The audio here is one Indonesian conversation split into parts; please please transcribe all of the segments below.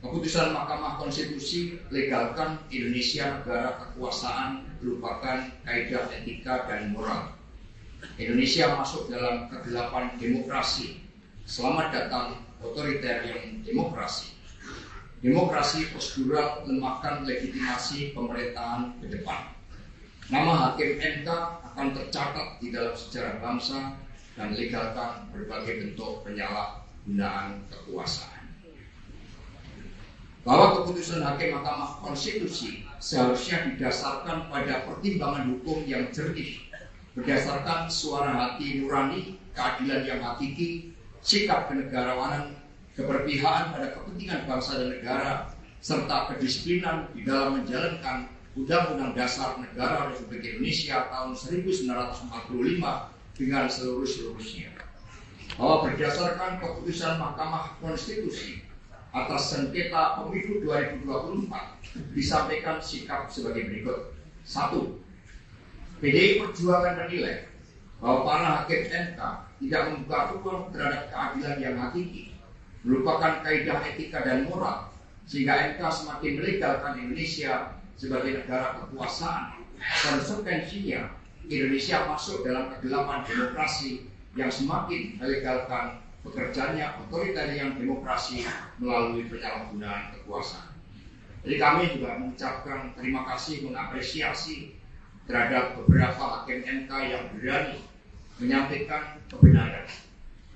Keputusan Mahkamah Konstitusi legalkan Indonesia negara kekuasaan merupakan kaidah etika dan moral. Indonesia masuk dalam kegelapan demokrasi. Selamat datang otoritarian demokrasi. Demokrasi prosedural lemahkan legitimasi pemerintahan ke depan. Nama Hakim MK akan tercatat di dalam sejarah bangsa dan legalkan berbagai bentuk penyalahgunaan kekuasaan. Bahwa keputusan Hakim Mahkamah Konstitusi seharusnya didasarkan pada pertimbangan hukum yang jernih, berdasarkan suara hati nurani, keadilan yang hakiki, sikap kenegarawanan, keberpihakan pada kepentingan bangsa dan negara, serta kedisiplinan di dalam menjalankan Undang-Undang Dasar Negara Republik Indonesia tahun 1945 dengan seluruh-seluruhnya. Bahwa berdasarkan keputusan Mahkamah Konstitusi atas sengketa pemilu 2024 disampaikan sikap sebagai berikut. 1. PDI Perjuangan menilai bahwa para hakim MK tidak membuka ruang terhadap keadilan yang hakiki, merupakan kaidah etika dan moral, sehingga MK semakin melegalkan Indonesia sebagai negara kekuasaan. Konsekuensinya, Indonesia masuk dalam kegelapan demokrasi yang semakin melegalkan bekerjanya otoritarian demokrasi melalui penyalahgunaan kekuasaan. Jadi kami juga mengucapkan terima kasih, mengapresiasi terhadap beberapa hakim MK yang berani menyampaikan kebenaran.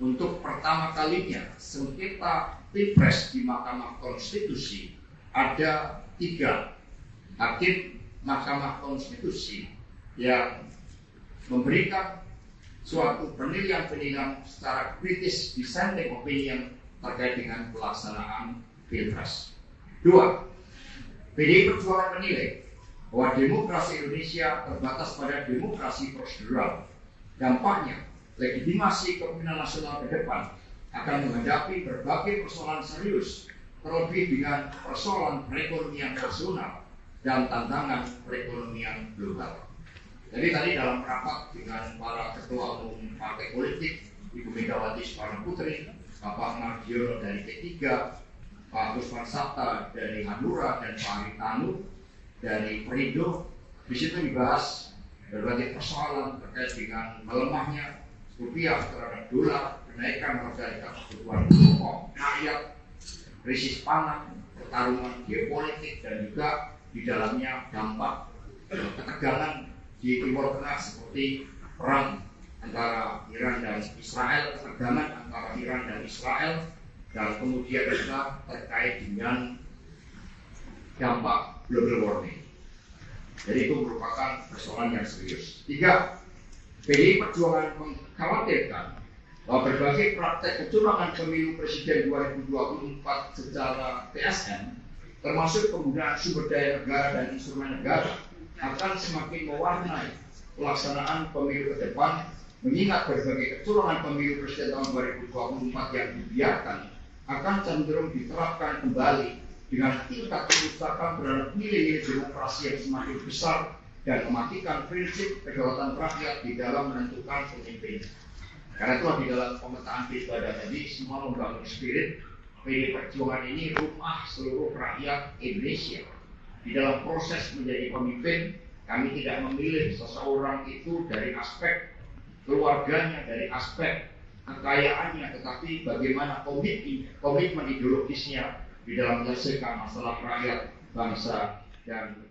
Untuk pertama kalinya sengketa Pilpres di Mahkamah Konstitusi ada 3 hakim Mahkamah Konstitusi yang memberikan suatu penilaian secara kritis, dissenting opinion terkait dengan pelaksanaan Pilpres. 2. PDI Perjuangan menilai bahwa demokrasi Indonesia terbatas pada demokrasi prosedural. Dampaknya, legitimasi kepemimpinan nasional ke depan akan menghadapi berbagai persoalan serius, terlebih dengan persoalan perekonomian nasional dan tantangan perekonomian global. Jadi tadi dalam rapat dengan para ketua umum partai politik, Ibu Megawati Soekarno Putri, Bapak Mardiono dari P3, Pak Usman Sabta dari Hanura, dan Pak Haritanu dari Perindo, di situ dibahas berbagai persoalan terkait dengan melemahnya rupiah terhadap dolar, kenaikan harga kebutuhan pokok rakyat, krisis pangan, pertarungan geopolitik, dan juga di dalamnya dampak ketegangan di Timur Tengah seperti perang antara Iran dan Israel, ketegangan antara Iran dan Israel, dan kemudian juga terkait dengan dampak global warming. Jadi itu merupakan persoalan yang serius. 3. PDI Perjuangan mengkhawatirkan bahwa berbagai praktek kecurangan pemilu presiden 2024 secara TSN, termasuk penggunaan sumber daya negara dan instrumen negara, akan semakin mewarnai pelaksanaan pemilu ke depan, mengingat berbagai kecurangan pemilu presiden tahun 2024 yang dibiarkan akan cenderung diterapkan kembali dengan tingkat kerusakan terhadap nilai-nilai demokrasi yang semakin besar dan mematikan prinsip kedaulatan rakyat di dalam menentukan pemimpin. Karena itu di dalam pemetaan pilkada tadi semua membangun spirit PDI Perjuangan ini rumah seluruh rakyat Indonesia. Di dalam proses menjadi pemimpin, kami tidak memilih seseorang itu dari aspek keluarganya, dari aspek kekayaannya, tetapi bagaimana komitmen ideologisnya di dalam menyelesaikan masalah rakyat, bangsa, dan